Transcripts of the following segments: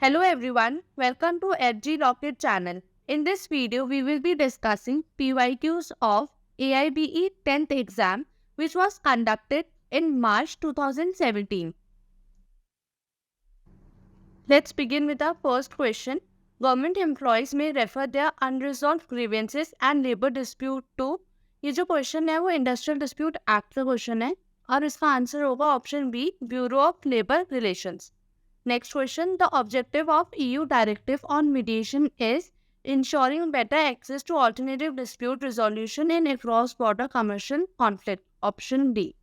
Hello everyone, welcome to FG LAWKIT channel. In this video, we will be discussing PYQs of AIBE 10th exam which was conducted in March 2017. Let's begin with our first question. Government employees may refer their unresolved grievances and labor dispute to ये जो question है वो industrial dispute act का question है और इसका answer होगा option B bureau of labour relations. Next question. The objective of EU Directive on Mediation is ensuring better access to alternative dispute resolution in a cross-border commercial conflict. Option D.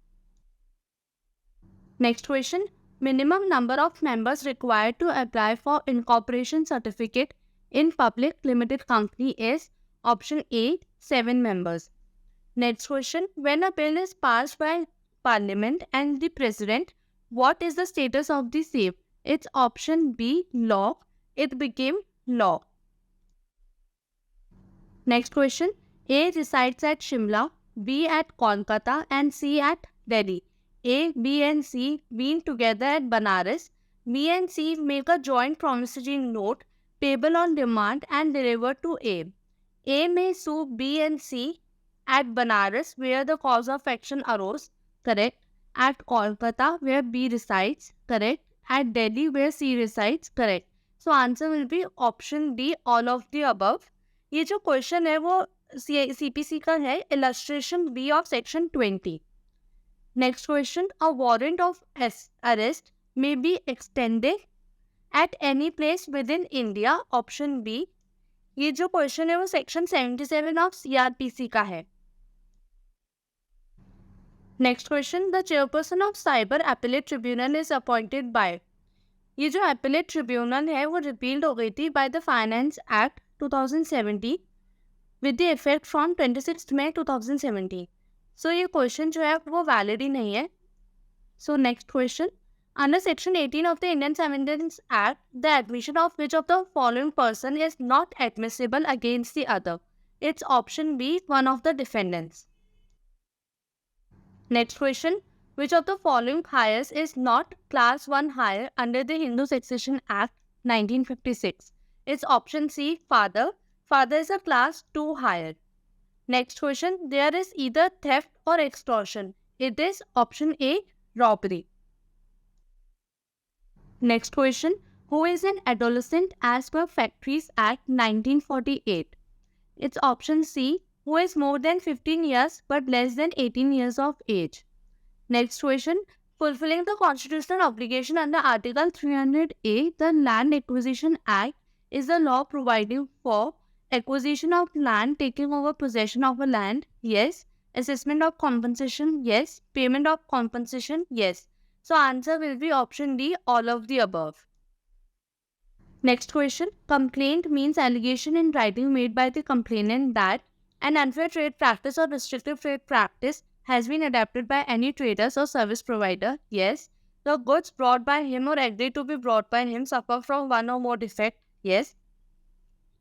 Next question. Minimum number of members required to apply for incorporation certificate in public limited company is option A, 7 members. Next question. When a bill is passed by Parliament and the President, what is the status of the same? It's option B, law. It became law. Next question. A resides at Shimla, B at Kolkata and C at Delhi. A, B and C been together at Banaras. B and C make a joint promissory note payable on demand and delivered to A. A may sue B and C at Banaras where the cause of action arose. Correct. At Kolkata where B resides. Correct. At Delhi where C resides. Correct. So answer will be option D, all of the above. ये जो question है वो CPC का है, illustration B of section 20. Next question. A warrant of arrest may be extended at any place within India. Option B. ये जो question है वो section 77 of CRPC का है. Next question. The chairperson of Cyber Appellate Tribunal is appointed by. ये जो Appellate Tribunal है वो repealed हो गई थी by the Finance Act 2017 with the effect from 26th May 2017. So ये question जो है वो valid ही नहीं है. So next question. Under section 18 of the Indian Civil Act, the admission of which of the following person is not admissible against the other? It's option B, one of the defendants. Next question. Which of the following hires is not class 1 hire under the Hindu Succession Act 1956? It's option C, father. Father is a class 2 hire. Next question. There is either theft or extortion. It is option A, robbery. Next question. Who is an adolescent as per Factories Act 1948? It's option C, who is more than 15 years but less than 18 years of age. Next question. Fulfilling the constitutional obligation under Article 300A, the Land Acquisition Act is the law providing for acquisition of land, taking over possession of a land, yes. Assessment of compensation, yes. Payment of compensation, yes. So answer will be option D, all of the above. Next question. Complaint means allegation in writing made by the complainant that an unfair trade practice or restrictive trade practice has been adopted by any traders or service provider. Yes. The goods brought by him or agreed to be brought by him suffer from one or more defect. Yes.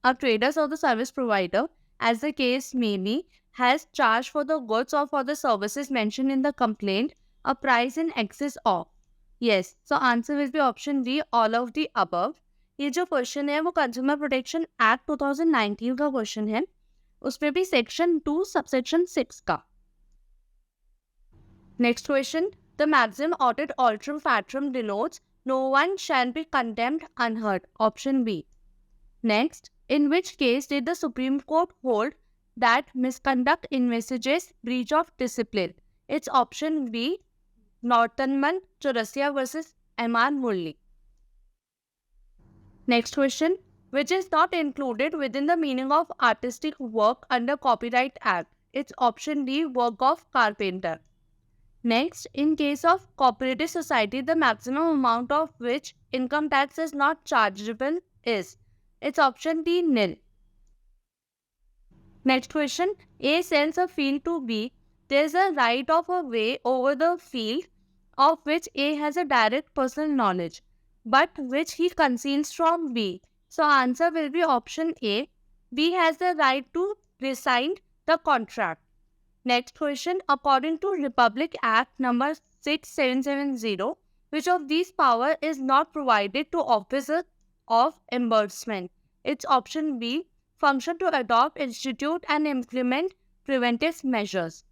A traders or the service provider, as the case may be, has charged for the goods or for the services mentioned in the complaint a price in excess of. Yes. So answer will be option D, all of the above. ये जो question है वो consumer protection act 2019 का question है, उसमें भी section 2 subsection 6 का. Next question. The maxim audit alterum fatrum denotes no one shall be condemned unheard. Option B. Next. In which case did the Supreme Court hold that misconduct envisages breach of discipline? It's option B. Northumberland Chaurasia versus M.R. Murli. Next question. Which is not included within the meaning of artistic work under Copyright Act? It's option D, work of carpenter. Next, in case of cooperative society, the maximum amount of which income tax is not chargeable is. It's option D, nil. Next question. A sells a field to B. There is a right of a way over the field of which A has a direct personal knowledge, but which he conceals from B. So answer will be option A. B has the right to rescind the contract. Next question. According to Republic Act number 6770, which of these power is not provided to officer of embarrassment? It's option B, function to adopt, institute and implement preventive measures.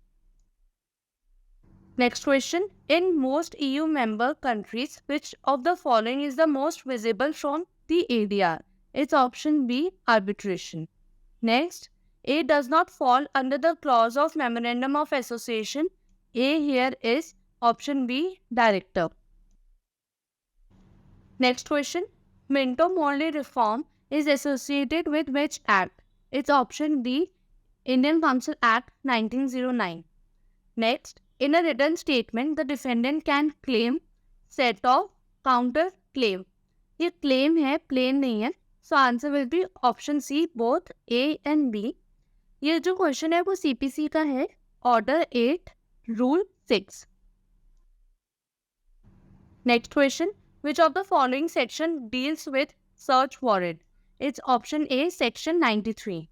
Next question. In most EU member countries, which of the following is the most visible from the ADR? It's option B, arbitration. Next, A does not fall under the clause of Memorandum of Association. A here is option B, director. Next question. Minto Morley reform is associated with which act? It's option D, Indian Council Act 1909. Next, in a written statement, the defendant can claim set of counter claim. ये claim है, plain नहीं है. So answer will be option C, both A and B. ये जो question है वो CPC का है, Order 8, Rule 6. Next question. Which of the following section deals with search warrant? It's option A, section 93.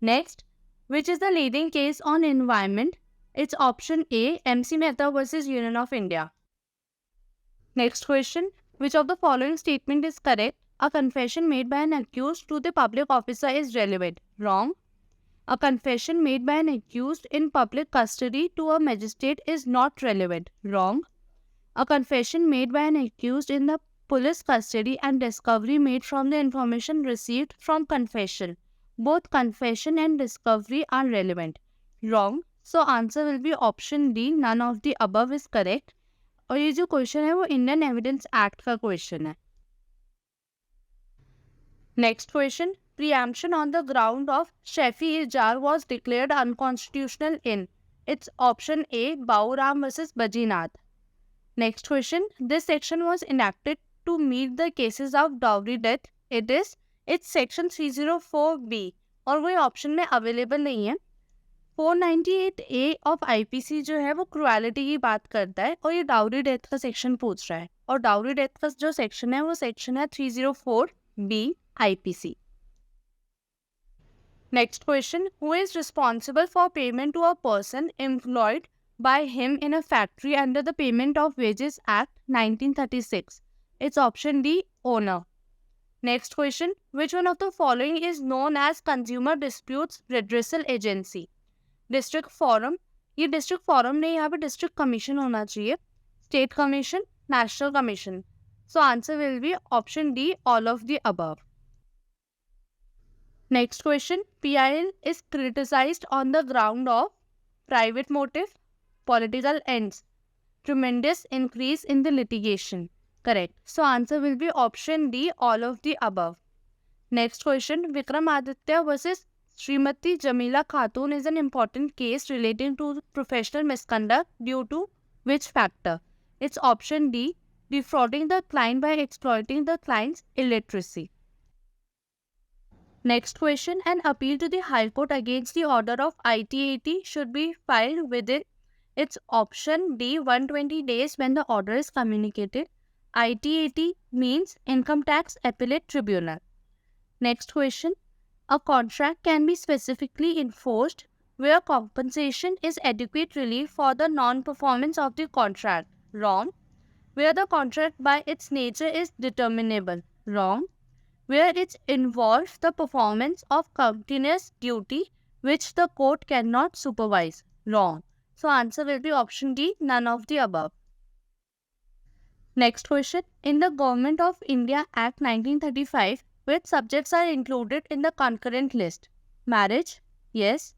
Next, which is the leading case on environment? It's option A, MC Mehta versus Union of India. Next question. Which of the following statement is correct? A confession made by an accused to the public officer is relevant. Wrong. A confession made by an accused in public custody to a magistrate is not relevant. Wrong. A confession made by an accused in the police custody and discovery made from the information received from confession. Both confession and discovery are relevant. Wrong. So answer will be option D, none of the above is correct. और ये जो question है वो Indian evidence act का question है. Next question. Preemption on the ground of Shafi Jar was declared unconstitutional in. It's option A, Bauram versus Bajinath. Next question. This section was enacted to meet the cases of dowry death. It's section 304B और कोई option में available नहीं है. 498A of IPC जो है वो cruelty की बात करता है और ये डाउरी डेथ का सेक्शन पूछ रहा है और डाउरी डेथ का जो सेक्शन है वो सेक्शन है 304B IPC. Next question. Who is responsible for payment to a person employed by him in a factory under the Payment of Wages Act 1936? It's option D, owner. Next question. Which one of the following is known as Consumer Disputes Redressal Agency? District Forum. ये District Forum नहीं, यहाँ पे District Commission होना चाहिए. State Commission, National Commission. So answer will be option D, all of the above. Next question. PIL is criticized on the ground of private motive, political ends, tremendous increase in the litigation. Correct. So answer will be option D, all of the above. Next question. Vikramaditya versus Srimati Jamila Khatun is an important case relating to professional misconduct due to which factor? It's option D, defrauding the client by exploiting the client's illiteracy. Next question. An appeal to the High Court against the order of ITAT should be filed within. It's option D, 120 days when the order is communicated. ITAT means Income Tax Appellate Tribunal. Next question. A contract can be specifically enforced where compensation is adequate relief for the non-performance of the contract. Wrong. Where the contract by its nature is determinable. Wrong. Where it involves the performance of continuous duty which the court cannot supervise. Wrong. So answer will be option D, none of the above. Next question. In the Government of India Act 1935, which subjects are included in the concurrent list? Marriage? Yes.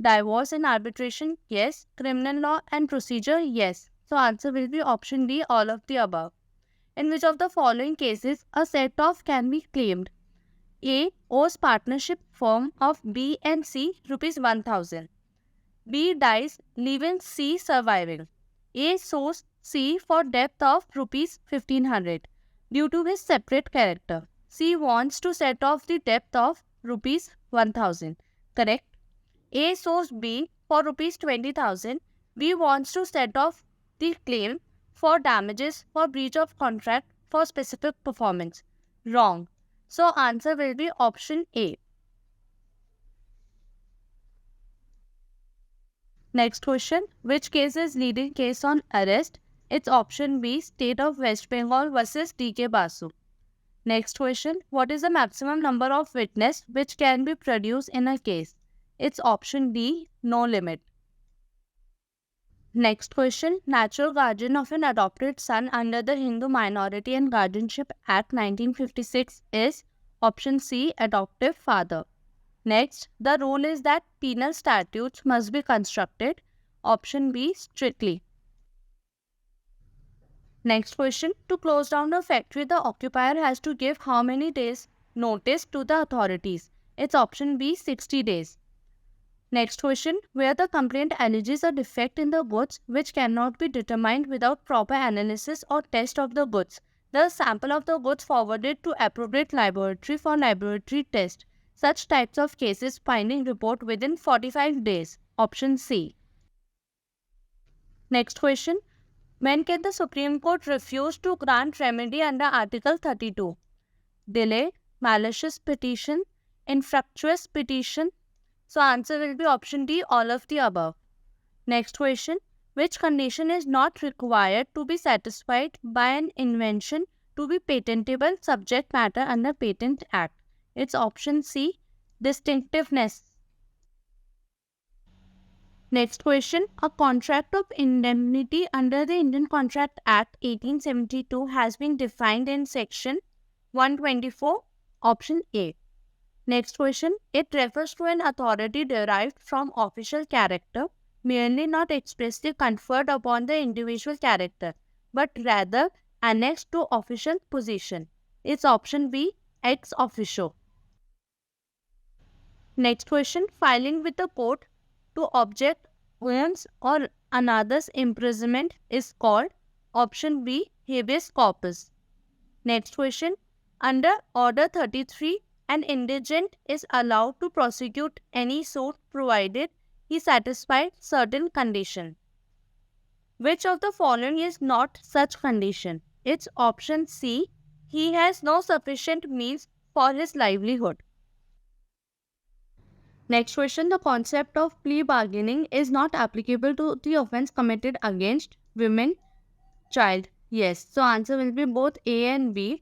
Divorce and arbitration? Yes. Criminal law and procedure? Yes. So answer will be option D, all of the above. In which of the following cases a set off can be claimed? A owes partnership firm of B and C rupees 1000. B dies leaving C surviving. A sues C for debt of rupees 1500 due to his separate character. C wants to set off the debt of rupees 1000. Correct. A sues B for rupees 20,000. B wants to set off the claim for damages for breach of contract for specific performance. Wrong. So answer will be option A. Next question. Which case is leading case on arrest? It's option B, State of West Bengal versus DK Basu. Next question. What is the maximum number of witnesses which can be produced in a case? It's option D, no limit. Next question. Natural guardian of an adopted son under the Hindu Minority and Guardianship Act 1956 is option C, adoptive father. Next, the rule is that penal statutes must be constructed. Option B, strictly. Next question. To close down a factory, the occupier has to give how many days notice to the authorities? It's option B, 60 days. Next question. Where the complaint alleges a defect in the goods which cannot be determined without proper analysis or test of the goods, the sample of the goods forwarded to appropriate laboratory for laboratory test. Such types of cases finding report within 45 days. Option C. Next question. When can the Supreme Court refuse to grant remedy under Article 32? Delay, malicious petition, infructuous petition. So answer will be option D, all of the above. Next question. Which condition is not required to be satisfied by an invention to be patentable subject matter under Patent Act? It's option C, distinctiveness. Next question. A contract of indemnity under the Indian Contract Act 1872 has been defined in section 124, option A. Next question. It refers to an authority derived from official character, merely not expressly conferred upon the individual character, but rather annexed to official position. It's option B, ex officio. Next question. Filing with the court to object one's or another's imprisonment is called option B, habeas corpus. Next question. Under Order 33, an indigent is allowed to prosecute any suit provided he satisfied certain condition. Which of the following is not such condition? It's option C, he has no sufficient means for his livelihood. Next question. The concept of plea bargaining is not applicable to the offence committed against women, child. Yes. So answer will be both A and B.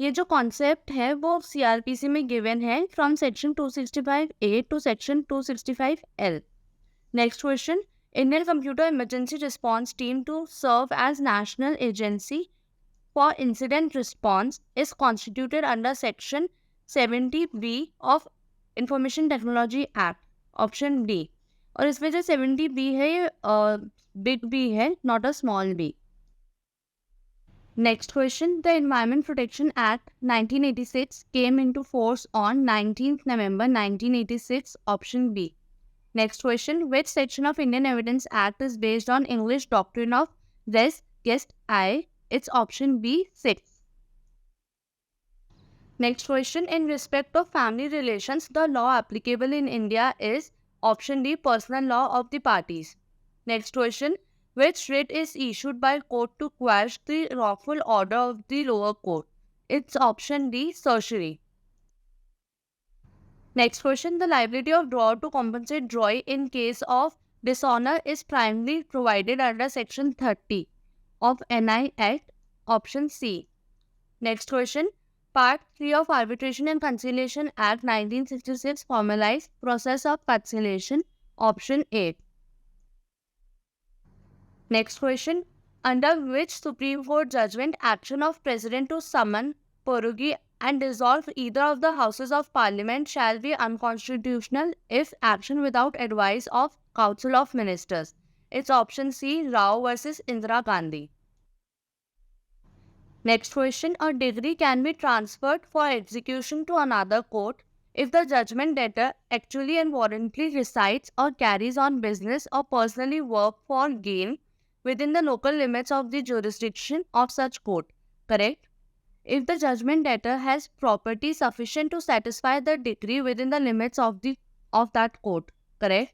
ये जो concept है वो CRPC में given है from section 265A to section 265L. Next question. Indian Computer Emergency Response Team to serve as National Agency for Incident Response is constituted under section 70B of information technology act, option D. और इसमें जो 70B है ये big B है, not a small B. Next question. The environment protection act 1986 came into force on 19th November 1986, option B. Next question. Which section of Indian evidence act is based on English doctrine of res gestae? It's option B, 6. Next question. In respect of family relations, the law applicable in India is option D, personal law of the parties. Next question. Which writ is issued by court to quash the lawful order of the lower court? It's option D, certiorari. Next question. The liability of drawer to compensate drawee in case of dishonor is primarily provided under section 30 of NI Act, option C. Next question. Part 3 of Arbitration and Conciliation Act 1966 formalized process of conciliation, option A. Next question. Under which Supreme Court judgment action of President to summon, prorogue and dissolve either of the Houses of Parliament shall be unconstitutional if action without advice of Council of Ministers? It's option C, Rao versus Indira Gandhi. Next question. A degree can be transferred for execution to another court if the judgment debtor actually and warrantly resides or carries on business or personally work for gain within the local limits of the jurisdiction of such court. Correct? If the judgment debtor has property sufficient to satisfy the degree within the limits of that court. Correct?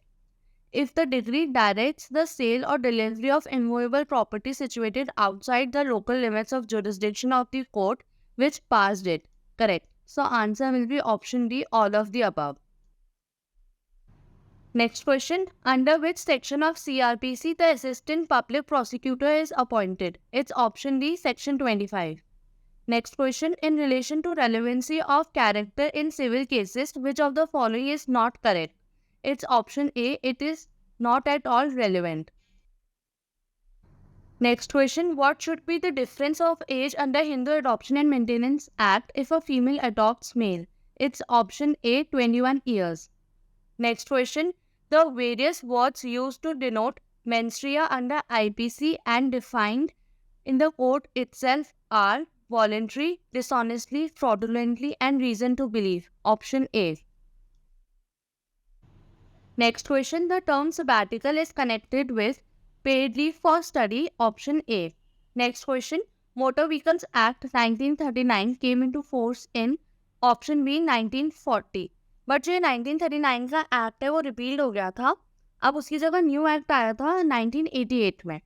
If the decree directs the sale or delivery of immovable property situated outside the local limits of jurisdiction of the court which passed it. Correct. So answer will be option D, all of the above. Next question. Under which section of CRPC the assistant public prosecutor is appointed? It's option D, section 25. Next question, in relation to relevancy of character in civil cases, which of the following is not correct? It's option A, it is not at all relevant. Next question, what should be the difference of age under Hindu Adoption and Maintenance Act if a female adopts male? It's option A, 21 years. Next question, the various words used to denote menstruation under IPC and defined in the code itself are voluntary, dishonestly, fraudulently, and reason to believe. Option A. Next question, the term sabbatical is connected with paid leave for study. Option A. Next question, Motor Vehicles Act 1939 came into force in option B 1940. But जो 1939 का act है वो repealed हो गया था. अब उसकी जगह न्यू एक्ट आया था 1988 में.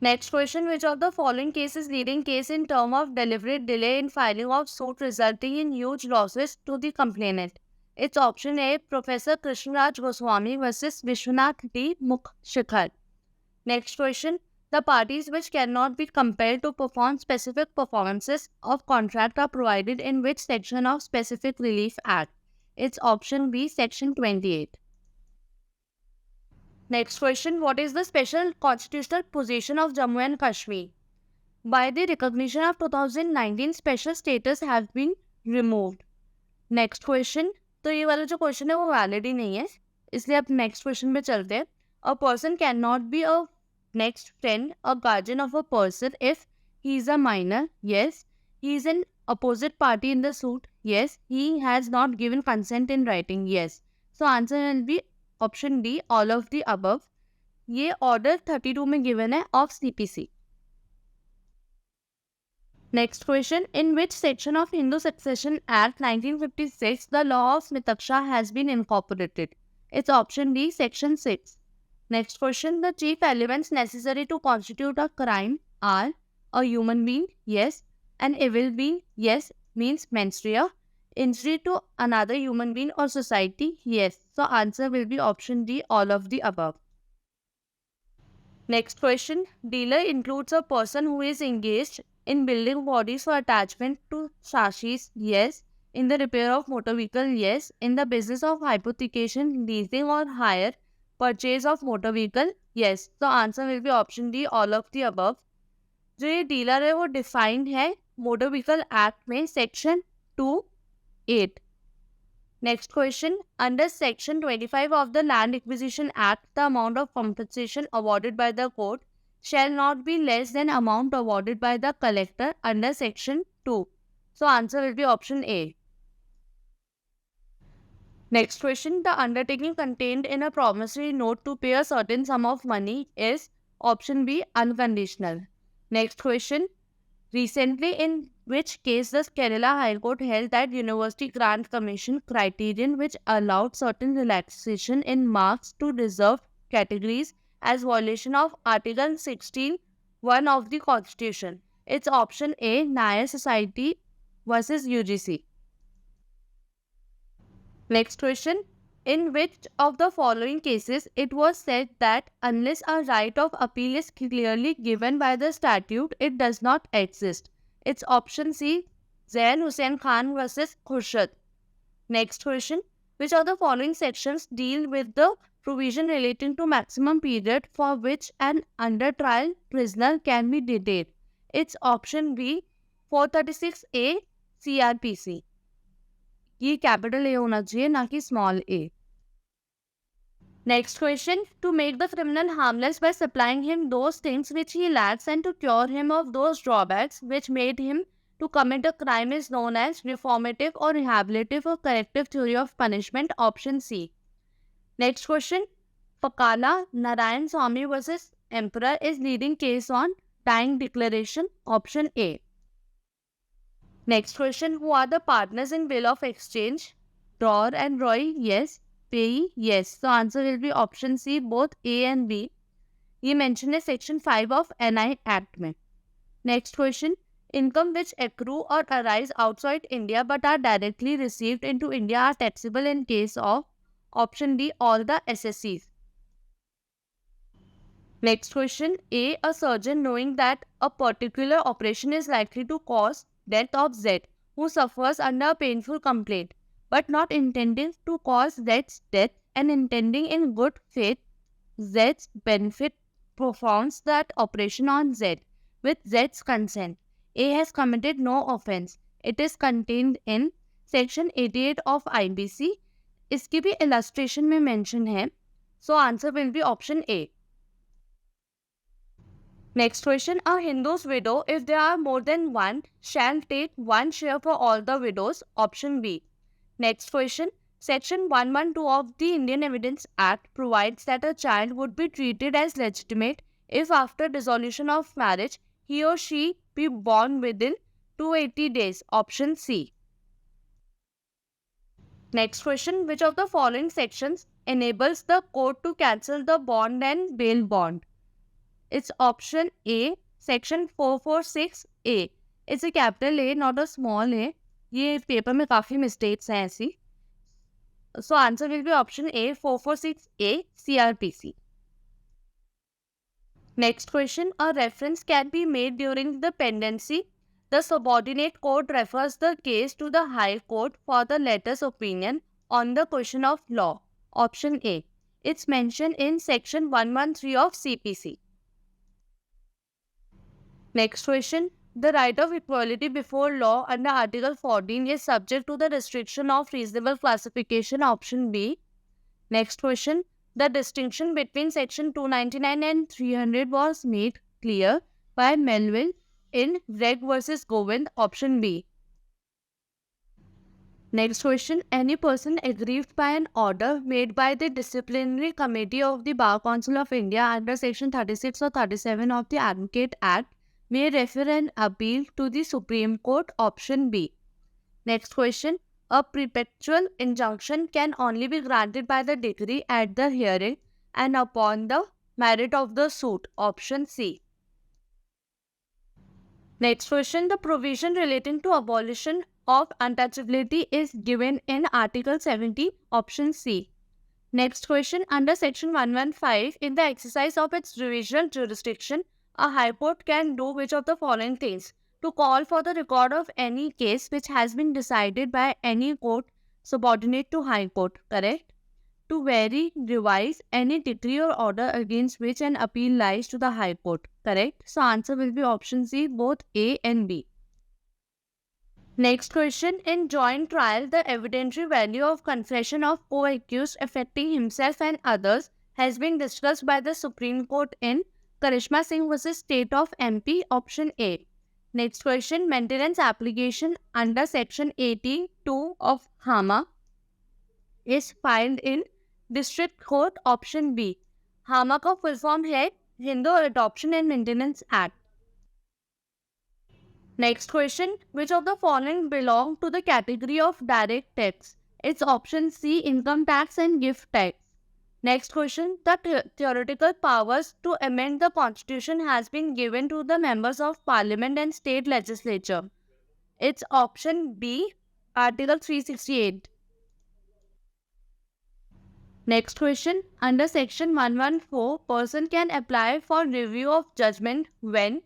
Next question, which of the following cases leading case in term of deliberate delay in filing of suit resulting in huge losses to the complainant? It's option A, Professor Krishnaraj Goswami versus Vishwanath D. Mukhshikhar. Next question, the parties which cannot be compelled to perform specific performances of contract are provided in which section of Specific Relief Act? It's option B, section 28. Next question, what is the special constitutional position of Jammu and Kashmir? By the recognition of 2019, special status has been removed. Next question, तो ये वाला जो question है वो valid ही नहीं है, इसलिए अब नेक्स्ट क्वेश्चन पे चलते हैं. A person can not be a next friend a guardian of a person if he is a minor. Yes. He is an opposite party in the suit. Yes. He has not given consent in writing. Yes. So answer will be option D, all of the above. ये order 32 में given है of CPC. Next question, in which section of Hindu Succession Act 1956 the law of Mitaksha has been incorporated? It's option D, section 6. Next question, the chief elements necessary to constitute a crime are a human being, yes, an evil being, yes, means menstruation, injury to another human being or society, yes. So answer will be option D, all of the above. Next question, dealer includes a person who is engaged in building bodies for attachment to chassis, yes. In the repair of motor vehicle, yes. In the business of hypothecation, leasing or hire, purchase of motor vehicle, yes. So answer will be option D, all of the above. जो ये dealer है वो defined है motor vehicle act में section 2(8). Next question, under section 25 of the Land Acquisition Act, the amount of compensation awarded by the court shall not be less than amount awarded by the collector under section 2. So answer will be option A. Next question, the undertaking contained in a promissory note to pay a certain sum of money is option B, unconditional. Next question, recently in which case the Kerala High Court held that University Grant Commission criterion which allowed certain relaxation in marks to reserved categories as violation of Article 16(1) of the Constitution. It's option A, Naya Society versus UGC. Next question, in which of the following cases it was said that unless a right of appeal is clearly given by the statute, it does not exist? It's option C, Zain Hussain Khan versus Khurshid. Next question, which of the following sections deal with the provision relating to maximum period for which an under trial prisoner can be detained? It's option B, 436A CRPC. ये capital A होना चाहिए ना कि small a. Next question, to make the criminal harmless by supplying him those things which he lacks and to cure him of those drawbacks which made him to commit a crime is known as reformative or rehabilitative or corrective theory of punishment. Option C. Next question, Pakala Narayan Swamy versus Emperor is leading case on dying declaration. Option A. Next question, who are the partners in bill of exchange? Dor and Roy, yes. Payee, yes. So answer will be option C, both A and B. ये mention है section 5 of NI Act में. Next question, income which accrue or arise outside India but are directly received into India are taxable in case of option D, all the SSCs. Next question. A. A surgeon knowing that a particular operation is likely to cause death of Z, who suffers under a painful complaint, but not intending to cause Z's death and intending in good faith Z's benefit, performs that operation on Z with Z's consent. A has committed no offense. It is contained in section 88 of IBC. इसकी भी illustration में mention है. So answer will be option A. Next question. A Hindu's widow, if there are more than one, shall take one share for all the widows. Option B. Next question. Section 112 of the Indian Evidence Act provides that a child would be treated as legitimate if after dissolution of marriage, he or she be born within 280 days. Option C. Next question. Which of the following sections enables the court to cancel the bond and bail bond? It's option A, section 446A. It's a capital A, not a small a. ये paper में काफ़ी mistakes हैं ऐसी. So answer will be option A, 446A, CRPC. Next question. A reference can be made during the pendency. The subordinate court refers the case to the High Court for the latter's opinion on the question of law. Option A. It's mentioned in section 113 of CPC. Next question. The right of equality before law under Article 14 is subject to the restriction of reasonable classification. Option B. Next question. The distinction between section 299 and 300 was made clear by Melville in Reg versus Govind. Option B. Next question. Any person aggrieved by an order made by the Disciplinary Committee of the Bar Council of India under section 36 or 37 of the Advocate Act may refer an appeal to the Supreme Court. Option B. Next question. A perpetual injunction can only be granted by the decree at the hearing and upon the merit of the suit. Option C. Next question. The provision relating to abolition of untouchability is given in Article 70. Option C. Next question. Under Section 115, in the exercise of its judicial jurisdiction, a High Court can do which of the following things? To call for the record of any case which has been decided by any court subordinate to High Court, correct? To vary, revise any decree or order against which an appeal lies to the High Court, correct? So answer will be option C, both A and B. Next question. In joint trial, the evidentiary value of confession of co-accused affecting himself and others has been discussed by the Supreme Court in Karishma Singh vs. State of MP. Option A. Next question. Maintenance application under section 82 of HAMA is filed in District Court. Option B. HAMA का full form है Hindu Adoption and Maintenance Act. Next question. Which of the following belong to the category of direct tax? It's option C, income tax and gift tax. Next question. The theoretical powers to amend the constitution has been given to the members of parliament and state legislature. It's option B, Article 368. Next question. Under section 114, person can apply for review of judgment when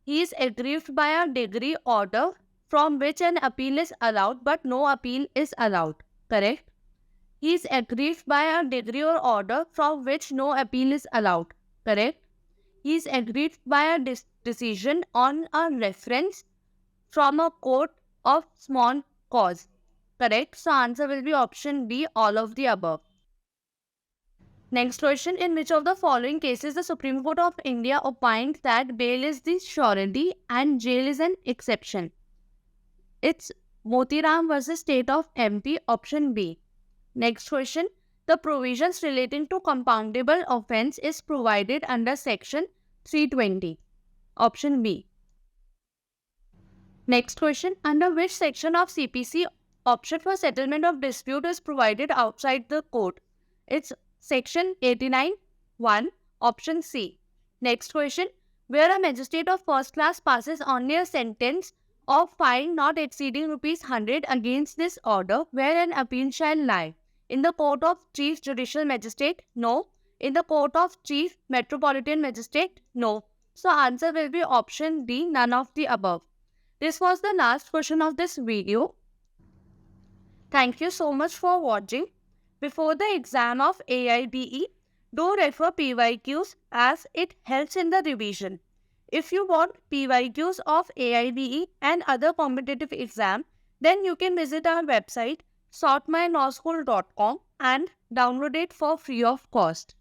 he is aggrieved by a decree order from which an appeal is allowed but no appeal is allowed. Correct? He is aggrieved by a decree or order from which no appeal is allowed. Correct? He is aggrieved by a decision on a reference from a court of small cause. Correct? So answer will be option B, all of the above. Next question. In which of the following cases the Supreme Court of India opined that bail is the surety and jail is an exception? It's Motiram versus State of MP. Option B. Next question. The provisions relating to compoundable offence is provided under section 320. Option B. Next question. Under which section of CPC option for settlement of dispute is provided outside the court? It's section 89(1). Option C. Next question. Where a magistrate of first class passes only a sentence of fine not exceeding ₹100 against this order, where an appeal shall lie? In the court of Chief Judicial Magistrate? No. In the Court of Chief Metropolitan Magistrate? No. So answer will be option D, none of the above. This was the last question of this video. Thank you so much for watching. Before the exam of AIBE, do refer PYQs as it helps in the revision. If you want PYQs of AIBE and other competitive exam, then you can visit our website sortmylawschool.com and download it for free of cost.